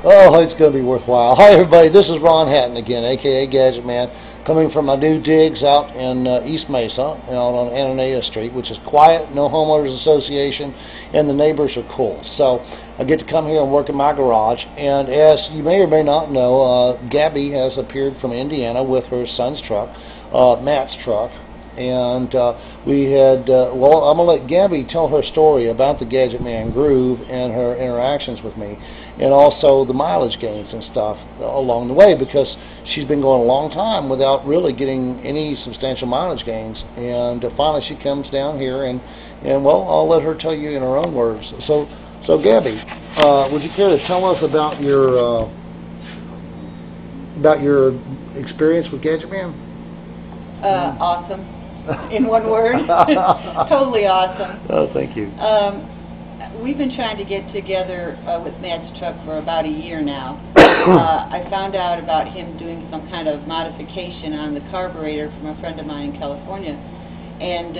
Oh, it's going to be worthwhile. Hi, everybody. This is Ron Hatton again, a.k.a. Gadget Man, coming from my new digs out in East Mesa, out on Anania Street, which is quiet, no homeowners association, and the neighbors are cool. So I get to come here and work in my garage. And as you may or may not know, Gabby has appeared from Indiana with her son's truck, Matt's truck. And we had, well, I'm going to let Gabby tell her story about the Gadget Man Groove and her interactions with me, and also the mileage gains and stuff along the way, because she's been going a long time without really getting any substantial mileage gains. And finally she comes down here, and well, I'll let her tell you in her own words. So Gabby, would you care to tell us about your experience with Gadget Man? Awesome. In one word. Totally awesome. Oh, thank you. We've been trying to get together with Matt's truck for about a year now. I found out about him doing some kind of modification on the carburetor from a friend of mine in California. And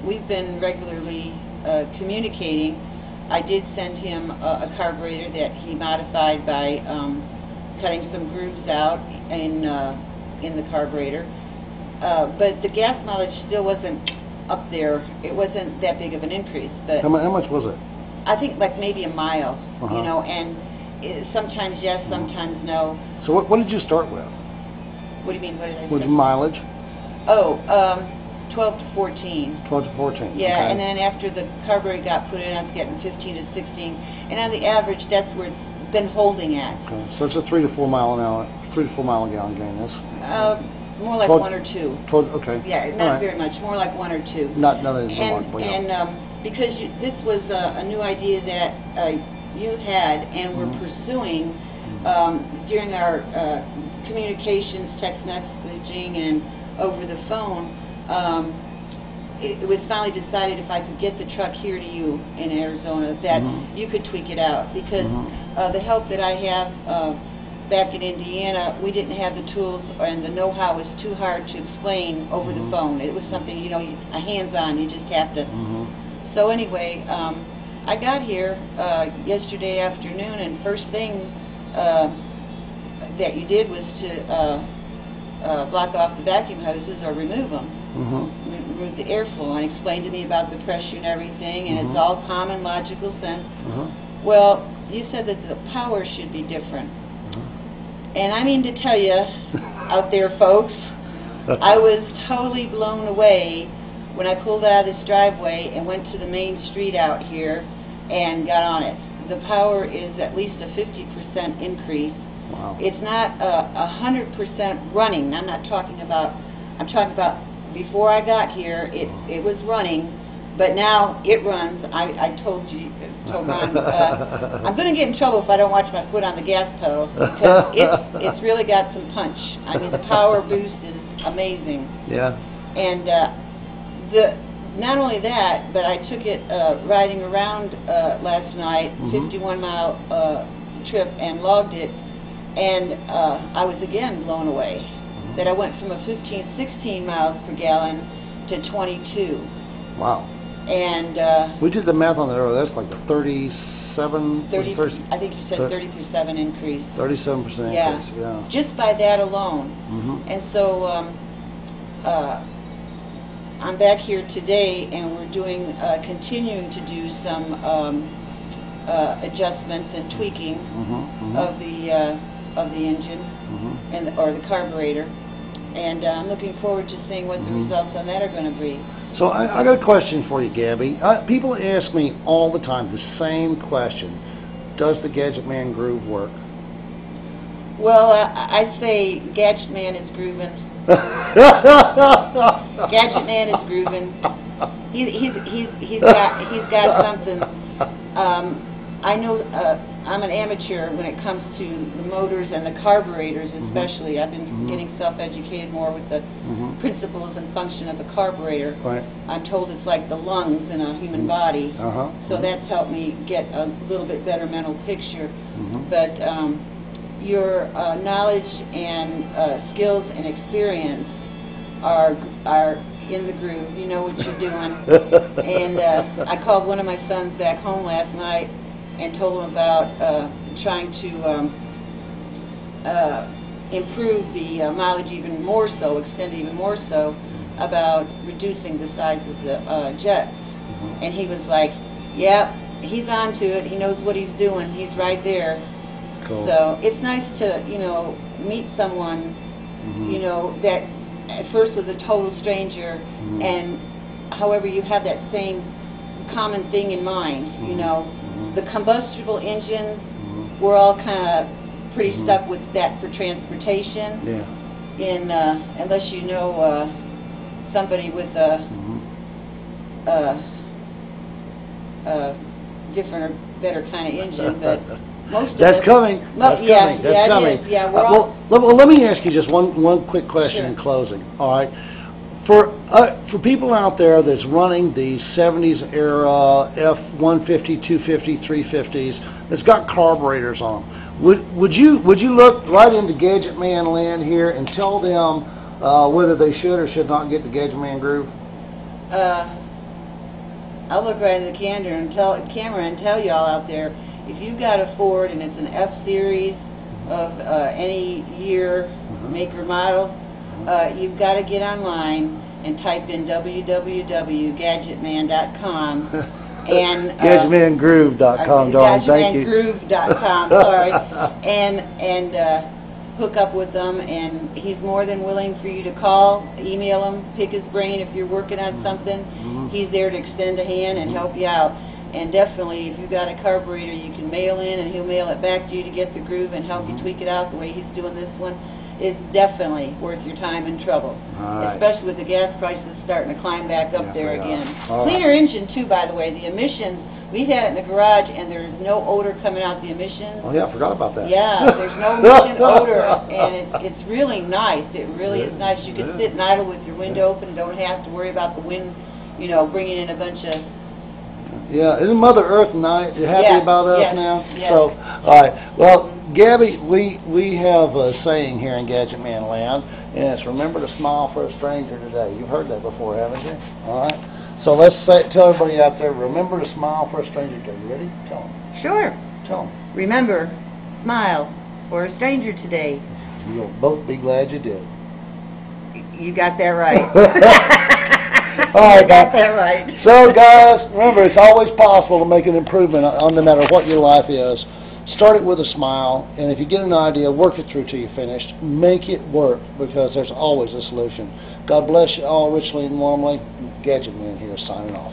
we've been regularly communicating. I did send him a carburetor that he modified by cutting some grooves out in the carburetor. But the gas mileage still wasn't up there. It wasn't that big of an increase. But how much was it? I think like maybe a mile, you know, and sometimes yes, sometimes no. So what did you start with? What do you mean? What did I with say? Mileage? Oh, 12 to 14. 12 to 14. Yeah, okay. and then after the carburetor got put in, I was getting 15 to 16. And on the average, that's where it's been holding at. Okay. So it's a 3 to 4 mile an hour, 3 to 4 mile a gallon gain. That's more like 1 or 2. Okay. Yeah, not very much. More like 1 or 2. Not as and because this was a new idea that you had and were pursuing during our communications, text messaging, and over the phone. It was finally decided if I could get the truck here to you in Arizona that you could tweak it out, because the help that I have back in Indiana, we didn't have the tools, and the know-how was too hard to explain over the phone. It was something, you know, a hands-on, you just have to. So anyway, I got here yesterday afternoon, and first thing that you did was to block off the vacuum hoses or remove them. Remove the airflow, and explain to me about the pressure and everything, and it's all common logical sense. Well, you said that the power should be different. And I mean to tell you, out there folks, I was totally blown away when I pulled out of this driveway and went to the main street out here and got on it. The power is at least a 50% increase. Wow. It's not 100% running. I'm talking about before I got here, it was running. But now it runs. I told Ron, I'm going to get in trouble if I don't watch my foot on the gas pedal, because it's really got some punch. I mean, the power boost is amazing. Yeah. And not only that, but I took it riding around last night, 51-mile trip, and logged it, and I was again blown away that I went from a 15-16 miles per gallon to 22. Wow. And we did the math on that earlier. That's like a 30, I think you said 37% increase. 37% increase, yeah. Just by that alone. And so I'm back here today, and we're continuing to do some adjustments and tweaking of the engine or the carburetor. And I'm looking forward to seeing what the results on that are going to be. So I got a question for you, Gabby. People ask me all the time the same question. Does the Gadget Man Groove work? Well, I say Gadget Man is grooving. Gadget Man is grooving. He's got something. I know I'm an amateur when it comes to the motors and the carburetors, especially. I've been getting self-educated more with the principles and function of the carburetor. Right. I'm told it's like the lungs in a human body, so that's helped me get a little bit better mental picture. But your knowledge and skills and experience are in the groove. You know what you're doing. And I called one of my sons back home last night and told him about trying to improve the mileage even more so, extend it even more so, about reducing the size of the jets. And he was like, "Yep, he's on to it. He knows what he's doing. He's right there." Cool. So it's nice to, you know, meet someone, you know, that at first was a total stranger, and however you have that same common thing in mind, you know. The combustible engine, we're all kind of pretty stuck with that for transportation. Yeah. Unless you know somebody with a different or better kind of engine, but most of That's us, coming. That's coming. That's yeah, coming. it is. Yeah, we're all. Well, let me ask you just one quick question Sure. in closing. All right. For people out there that's running the 70s era F-150, 250, 350s that's got carburetors on them, would you look right into Gadget Man land here and tell them whether they should or should not get the Gadget Man groove? I'll look right in the camera and tell y'all out there, if you've got a Ford and it's an F-Series of any year, make or model, you've got to get online and type in www.gadgetman.com and GadgetManGroove.com, darling. Thank you. GadgetManGroove.com, sorry, and hook up with them, and he's more than willing for you to call, email him, pick his brain if you're working on something. He's there to extend a hand and help you out. And definitely, if you've got a carburetor, you can mail in, and he'll mail it back to you to get the groove and help you tweak it out the way he's doing this one. It's definitely worth your time and trouble, especially with the gas prices starting to climb back up there again. Cleaner engine, too, by the way. The emissions, we've had it in the garage, and there's no odor coming out the emissions. Oh, yeah, I forgot about that. Yeah, there's no emission odor, and it's really nice. It really is nice. You can sit and idle with your window open and don't have to worry about the wind, you know, bringing in a bunch of... Yeah, isn't Mother Earth nice? You happy about us now? Yes. So, all right. Well, Gabby, we have a saying here in Gadget Man Land, and it's remember to smile for a stranger today. You've heard that before, haven't you? All right. So let's tell everybody out there, remember to smile for a stranger today. You ready? Tell them. Sure. Tell them. Remember, smile for a stranger today. You'll both be glad you did. You got that right. All right, you got that right. So, guys, remember, it's always possible to make an improvement on no matter what your life is. Start it with a smile, and if you get an idea, work it through till you're finished. Make it work, because there's always a solution. God bless you all richly and warmly. Gadget Man here, signing off.